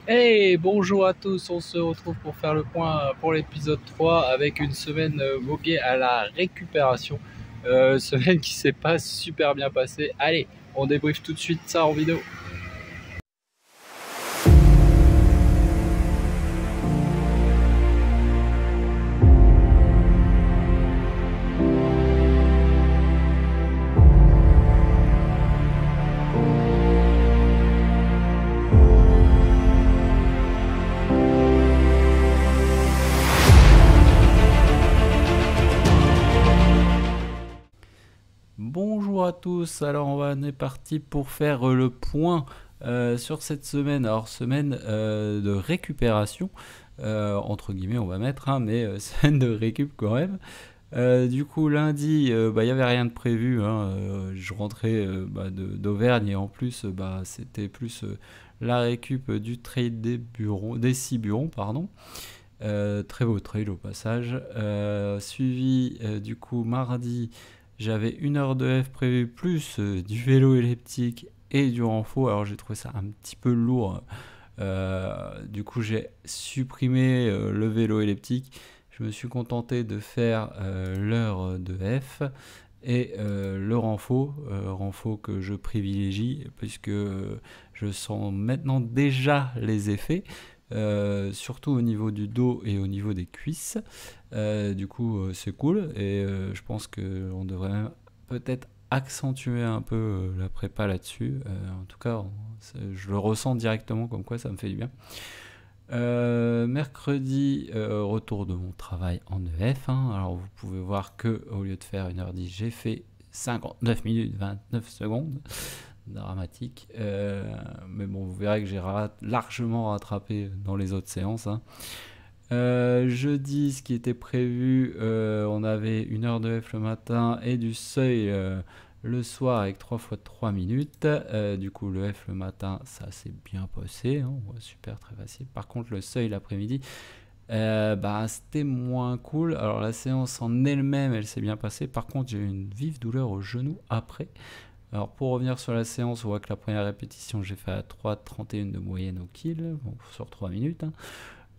Hey, bonjour à tous, on se retrouve pour faire le point pour l'épisode 3 avec une semaine voguée à la récupération. Semaine qui s'est pas super bien passée. Allez, on débriefe tout de suite ça en vidéo. Bonjour à tous, alors on est parti pour faire le point sur cette semaine. Alors semaine de récupération, entre guillemets on va mettre, hein, mais semaine de récup quand même. Du coup lundi, il n'y avait rien de prévu, hein, je rentrais d'Auvergne et en plus c'était plus la récup du trade des 6 burons, pardon. Très beau trail au passage. Suivi du coup mardi, j'avais 1 heure de F prévue plus du vélo elliptique et du renfort. Alors j'ai trouvé ça un petit peu lourd. Du coup j'ai supprimé le vélo elliptique. Je me suis contenté de faire l'heure de F et le renfort que je privilégie puisque je sens maintenant déjà les effets. Surtout au niveau du dos et au niveau des cuisses. Du coup, c'est cool et je pense qu'on devrait même peut-être accentuer un peu la prépa là-dessus. En tout cas, je le ressens directement comme quoi ça me fait du bien. Mercredi, retour de mon travail en EF, hein. Alors vous pouvez voir que au lieu de faire 1h10, j'ai fait 59 minutes 29 secondes. Dramatique. Mais bon, vous verrez que j'ai largement rattrapé dans les autres séances, hein. Jeudi, ce qui était prévu, on avait 1 heure de F le matin et du seuil le soir avec 3 fois 3 minutes. Du coup, le F le matin, ça s'est bien passé, hein, super, très facile. Par contre, le seuil l'après-midi, c'était moins cool. Alors, la séance en elle-même, elle s'est bien passée. Par contre, j'ai eu une vive douleur au genou après. Alors pour revenir sur la séance, on voit que la première répétition j'ai fait à 3,31 de moyenne au kill, bon, sur 3 minutes, hein.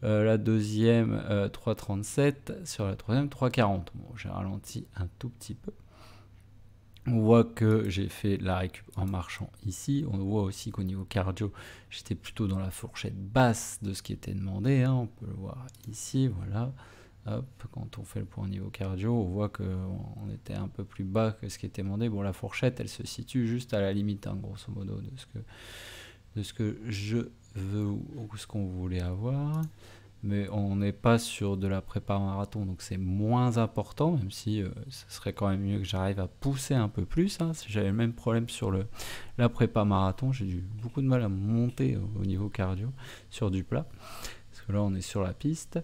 La deuxième 3,37, sur la troisième 3,40. Bon, j'ai ralenti un tout petit peu. On voit que j'ai fait la récup en marchant ici. On voit aussi qu'au niveau cardio, j'étais plutôt dans la fourchette basse de ce qui était demandé, hein. On peut le voir ici, voilà. Hop, quand on fait le point au niveau cardio, on voit qu'on était un peu plus bas que ce qui était demandé. Bon, la fourchette, elle se situe juste à la limite, hein, grosso modo, de ce que je veux ou ce qu'on voulait avoir. Mais on n'est pas sur de la prépa marathon, donc c'est moins important, même si ce serait quand même mieux que j'arrive à pousser un peu plus, hein. Si j'avais le même problème sur la prépa marathon, j'ai eu beaucoup de mal à monter au niveau cardio sur du plat, parce que là on est sur la piste.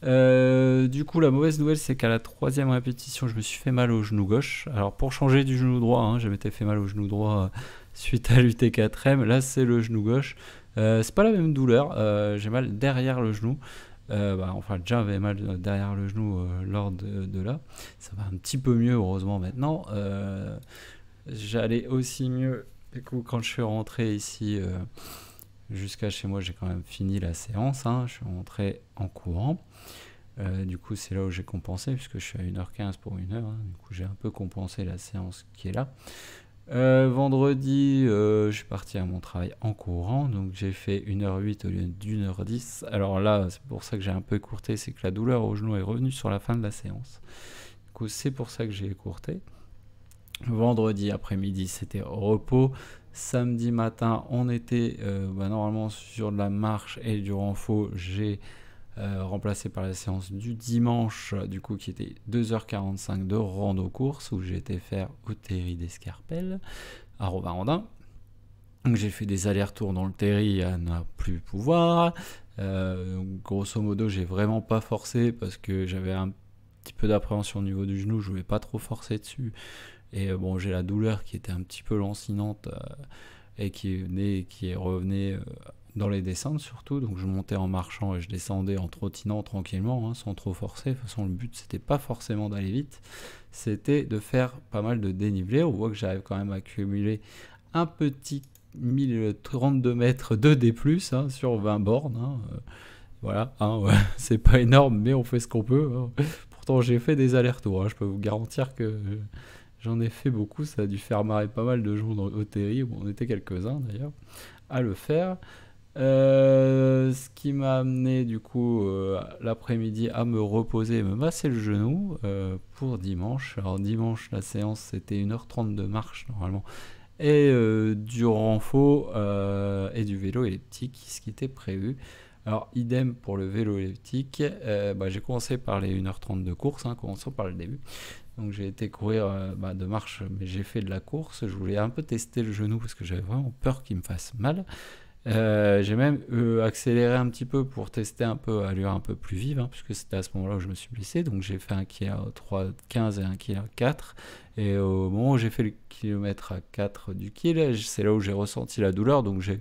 Du coup, la mauvaise nouvelle, c'est qu'à la troisième répétition, je me suis fait mal au genou gauche. Alors, pour changer du genou droit, hein, je m'étais fait mal au genou droit suite à l'UT4M. Là, c'est le genou gauche. C'est pas la même douleur. J'ai mal derrière le genou. Enfin, déjà, j'avais mal derrière le genou lors de là. Ça va un petit peu mieux, heureusement, maintenant. J'allais aussi mieux. Du coup, quand je suis rentré ici jusqu'à chez moi, j'ai quand même fini la séance, hein. Je suis rentré en courant. Du coup, c'est là où j'ai compensé, puisque je suis à 1h15 pour 1 heure, hein. Du coup, j'ai un peu compensé la séance qui est là. Vendredi, je suis parti à mon travail en courant, donc j'ai fait 1h08 au lieu d'1h10. Alors là, c'est pour ça que j'ai un peu écourté, c'est que la douleur au genou est revenue sur la fin de la séance. Du coup, c'est pour ça que j'ai écourté. Vendredi après-midi, c'était repos. Samedi matin, on était normalement sur de la marche et du renfort. J'ai remplacé par la séance du dimanche, du coup, qui était 2h45 de rando-course, où j'ai été faire au Terri d'Escarpelle, à Rovarandin. Donc j'ai fait des allers-retours dans le Terri à ne plus pouvoir. Grosso modo, j'ai vraiment pas forcé parce que j'avais un petit peu d'appréhension au niveau du genou, je voulais pas trop forcer dessus. Et bon, j'ai la douleur qui était un petit peu lancinante et qui revenait dans les descentes surtout. Donc je montais en marchant et je descendais en trottinant tranquillement, hein, sans trop forcer. De toute façon, le but, c'était pas forcément d'aller vite, c'était de faire pas mal de dénivelé. On voit que j'arrive quand même à accumuler un petit 1032 mètres de D+, hein, sur 20 bornes. Hein, voilà, hein, ouais, c'est pas énorme, mais on fait ce qu'on peut. Hein. Pourtant, j'ai fait des allers-retours. Hein, je peux vous garantir que j'en ai fait beaucoup. Ça a dû faire marrer pas mal de gens au terri. Bon, on était quelques-uns d'ailleurs à le faire. Ce qui m'a amené du coup l'après-midi à me reposer et me masser le genou pour dimanche. Alors dimanche, la séance c'était 1h30 de marche normalement et du renfo et du vélo elliptique, ce qui était prévu. Alors idem pour le vélo elliptique, j'ai commencé par les 1h30 de course, hein, commençons par le début. Donc j'ai été courir de marche, mais j'ai fait de la course. Je voulais un peu tester le genou parce que j'avais vraiment peur qu'il me fasse mal. J'ai même accéléré un petit peu pour tester un peu allure un peu plus vive, hein, puisque c'était à ce moment-là où je me suis blessé. Donc j'ai fait un kilomètre 3,15 et un kilomètre 4. Et au moment où j'ai fait le kilomètre à 4 du kill, c'est là où j'ai ressenti la douleur. Donc j'ai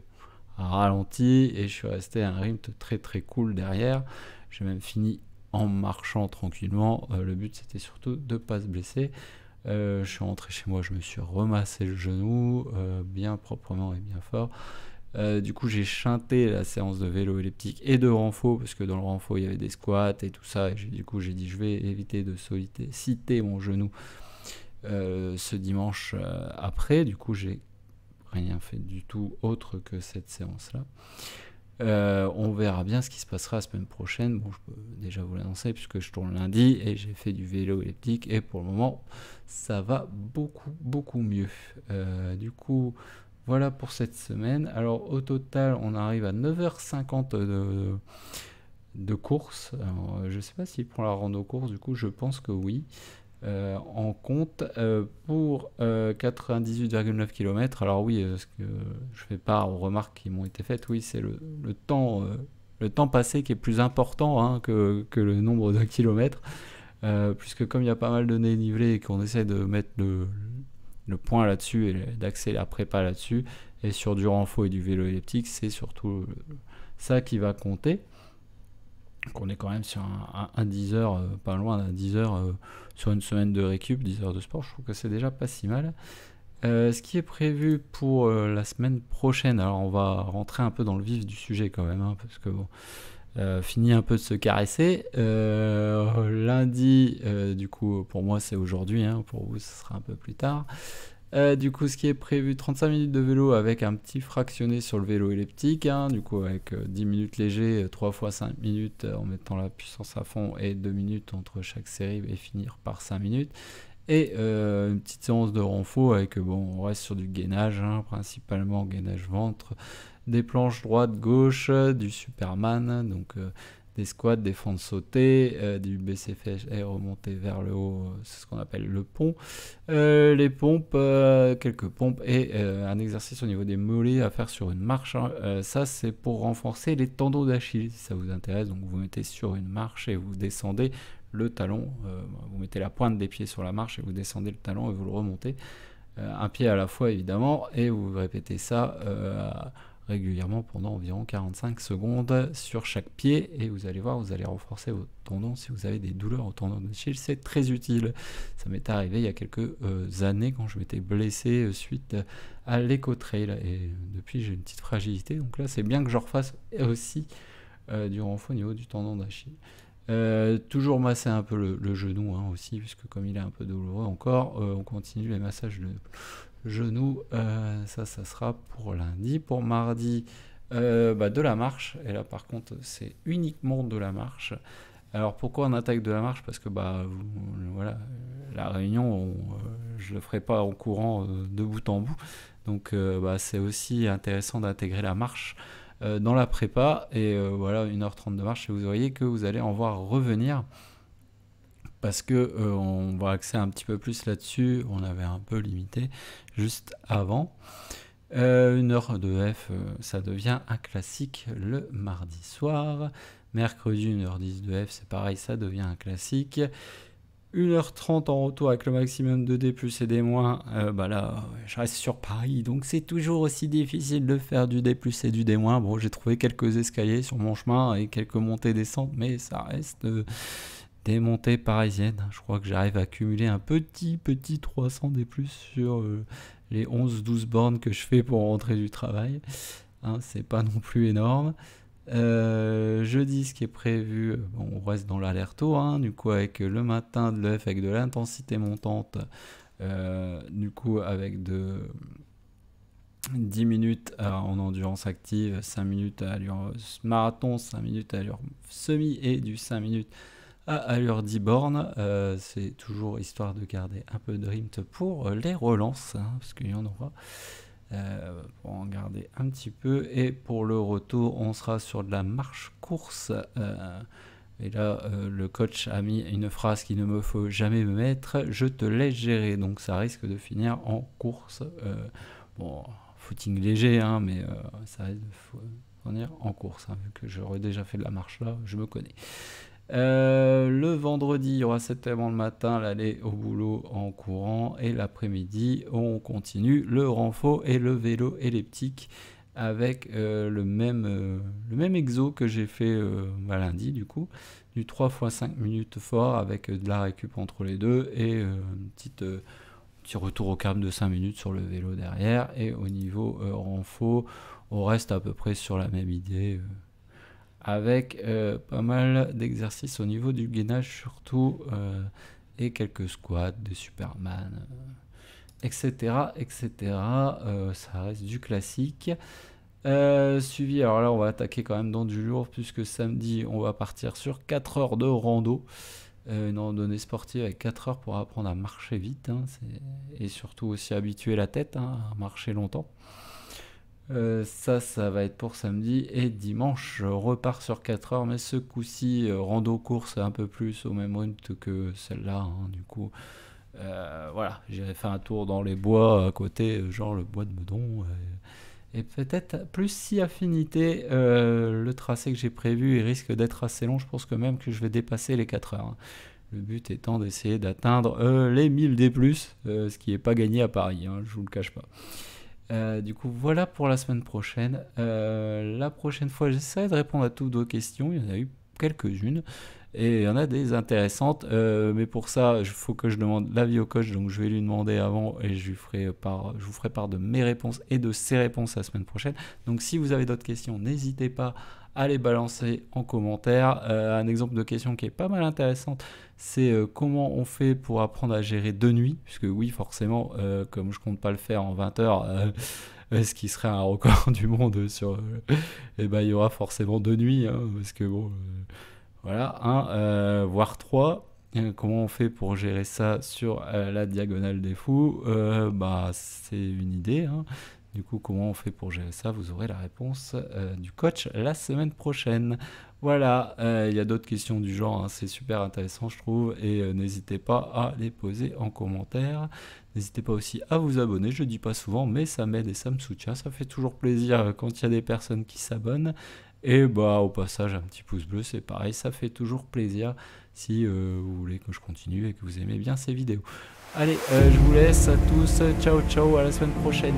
ralenti et je suis resté à un rythme très très cool derrière. J'ai même fini en marchant tranquillement. Le but c'était surtout de ne pas se blesser. Je suis rentré chez moi, je me suis remassé le genou bien proprement et bien fort. Du coup j'ai chanté la séance de vélo elliptique et de renfo, parce que dans le renfo il y avait des squats et tout ça, et du coup j'ai dit je vais éviter de solliciter mon genou ce dimanche après. Du coup j'ai rien fait du tout autre que cette séance là. On verra bien ce qui se passera la semaine prochaine. Bon, je peux déjà vous l'annoncer puisque je tourne lundi et j'ai fait du vélo elliptique et pour le moment ça va beaucoup mieux. Du coup voilà pour cette semaine. Alors au total on arrive à 9h50 de course. Alors, je ne sais pas s'il prend la rando course, du coup je pense que oui. En compte pour 98,9 km. Alors oui, ce que je fais part aux remarques qui m'ont été faites, oui, c'est le temps passé qui est plus important, hein, que le nombre de kilomètres, puisque comme il y a pas mal de dénivelé et qu'on essaie de mettre le point là-dessus et d'axer la prépa là-dessus, et sur du renfo et du vélo elliptique, c'est surtout ça qui va compter. Donc on est quand même sur un 10 heures, pas loin d'un 10 heures sur une semaine de récup, 10 heures de sport. Je trouve que c'est déjà pas si mal. Ce qui est prévu pour la semaine prochaine, alors on va rentrer un peu dans le vif du sujet quand même, hein, parce que bon, fini un peu de se caresser. Lundi, du coup pour moi c'est aujourd'hui, hein, pour vous ce sera un peu plus tard. Du coup, ce qui est prévu, 35 minutes de vélo avec un petit fractionné sur le vélo elliptique, hein, du coup avec 10 minutes léger, 3 fois 5 minutes en mettant la puissance à fond et 2 minutes entre chaque série et finir par 5 minutes. Et une petite séance de renfo avec, on reste sur du gainage, hein, principalement gainage ventre, des planches droite-gauche, du Superman, donc des squats, des fentes sautées, du BCF et remonter vers le haut, c'est ce qu'on appelle le pont, les pompes, quelques pompes et un exercice au niveau des mollets à faire sur une marche, hein. Ça c'est pour renforcer les tendons d'Achille si ça vous intéresse. Donc vous mettez sur une marche et vous descendez le talon, vous mettez la pointe des pieds sur la marche et vous descendez le talon et vous le remontez, un pied à la fois évidemment, et vous répétez ça régulièrement pendant environ 45 secondes sur chaque pied, et vous allez voir, vous allez renforcer vos tendons. Si vous avez des douleurs au tendon d'Achille, c'est très utile. Ça m'est arrivé il y a quelques années quand je m'étais blessé suite à l'éco-trail, et depuis j'ai une petite fragilité, donc là c'est bien que je refasse aussi du renfort au niveau du tendon d'Achille. Toujours masser un peu le genou, hein, aussi, puisque comme il est un peu douloureux encore, on continue les massages de genou. Ça sera pour lundi. Pour mardi, de la marche, et là par contre c'est uniquement de la marche. Alors pourquoi on attaque de la marche? Parce que voilà, la réunion je le ferai pas en courant de bout en bout, donc c'est aussi intéressant d'intégrer la marche dans la prépa, et voilà, 1h30 de marche, et vous voyez que vous allez en voir revenir, parce que on va axer un petit peu plus là-dessus. On avait un peu limité juste avant. 1 heure de F, ça devient un classique le mardi soir. Mercredi, 1h10 de F, c'est pareil, ça devient un classique. 1h30 en retour avec le maximum de D+, et D-. Là, je reste sur Paris, donc c'est toujours aussi difficile de faire du D+, et du D-. Bon, j'ai trouvé quelques escaliers sur mon chemin et quelques montées-descentes, mais ça reste des montées parisiennes. Je crois que j'arrive à cumuler un petit 300 des plus sur les 11-12 bornes que je fais pour rentrer du travail. Hein, c'est pas non plus énorme. Jeudi, ce qui est prévu, bon, on reste dans l'aller-retour, hein, du coup avec le matin de l'EF avec de l'intensité montante, du coup avec 10 minutes en endurance active, 5 minutes à allure marathon, 5 minutes à allure semi et du 5 minutes à allure 10 bornes. C'est toujours histoire de garder un peu de rythme pour les relances, hein, parce qu'il y en aura. Pour en garder un petit peu, et pour le retour on sera sur de la marche course, et là le coach a mis une phrase qu'il ne me faut jamais me mettre: je te laisse gérer, donc ça risque de finir en course, bon, footing léger, hein, mais ça risque de finir en course, hein, vu que j'aurais déjà fait de la marche là, je me connais. Le vendredi, il y aura certainement le matin l'aller au boulot en courant, et l'après-midi, on continue le renfort et le vélo elliptique avec le même exo que j'ai fait lundi, du coup, du 3 x 5 minutes fort avec de la récup entre les deux, et petit retour au calme de 5 minutes sur le vélo derrière. Et au niveau renfort, on reste à peu près sur la même idée, avec pas mal d'exercices au niveau du gainage surtout, et quelques squats, des Superman, etc. Ça reste du classique. Suivi, alors là on va attaquer quand même dans du lourd, puisque samedi on va partir sur 4 heures de rando, une randonnée sportive avec 4 heures pour apprendre à marcher vite, hein, et surtout aussi habituer la tête, hein, à marcher longtemps. Ça va être pour samedi, et dimanche je repars sur 4 heures, mais ce coup-ci rando course un peu plus au même rythme que celle-là, hein, du coup voilà, j'irai faire un tour dans les bois à côté, genre le bois de Meudon, et peut-être plus si affinité. Le tracé que j'ai prévu il risque d'être assez long, je pense que même que je vais dépasser les 4 heures, hein. Le but étant d'essayer d'atteindre les 1000 D+, ce qui n'est pas gagné à Paris, hein, je vous le cache pas. Du coup voilà pour la semaine prochaine. La prochaine fois j'essaierai de répondre à toutes vos questions, il y en a eu quelques-unes et il y en a des intéressantes, mais pour ça il faut que je demande l'avis au coach, donc je vais lui demander avant, et je vous ferai part de mes réponses et de ses réponses la semaine prochaine. Donc si vous avez d'autres questions, n'hésitez pas à les balancer en commentaire. Un exemple de question qui est pas mal intéressante, c'est comment on fait pour apprendre à gérer de nuit, puisque oui forcément, comme je compte pas le faire en 20 heures, ce qui serait un record du monde sur, et ben il y aura forcément 2 nuits, hein, parce que bon, voilà, hein, voire 3. Comment on fait pour gérer ça sur la diagonale des fous? Bah c'est une idée, hein. Du coup, comment on fait pour gérer ça? Vous aurez la réponse du coach la semaine prochaine. Voilà, il y a d'autres questions du genre, hein, c'est super intéressant je trouve, et n'hésitez pas à les poser en commentaire. N'hésitez pas aussi à vous abonner, je le dis pas souvent, mais ça m'aide et ça me soutient, ça fait toujours plaisir quand il y a des personnes qui s'abonnent. Et bah au passage, un petit pouce bleu, c'est pareil, ça fait toujours plaisir si vous voulez que je continue et que vous aimez bien ces vidéos. Allez, je vous laisse à tous, ciao ciao, à la semaine prochaine.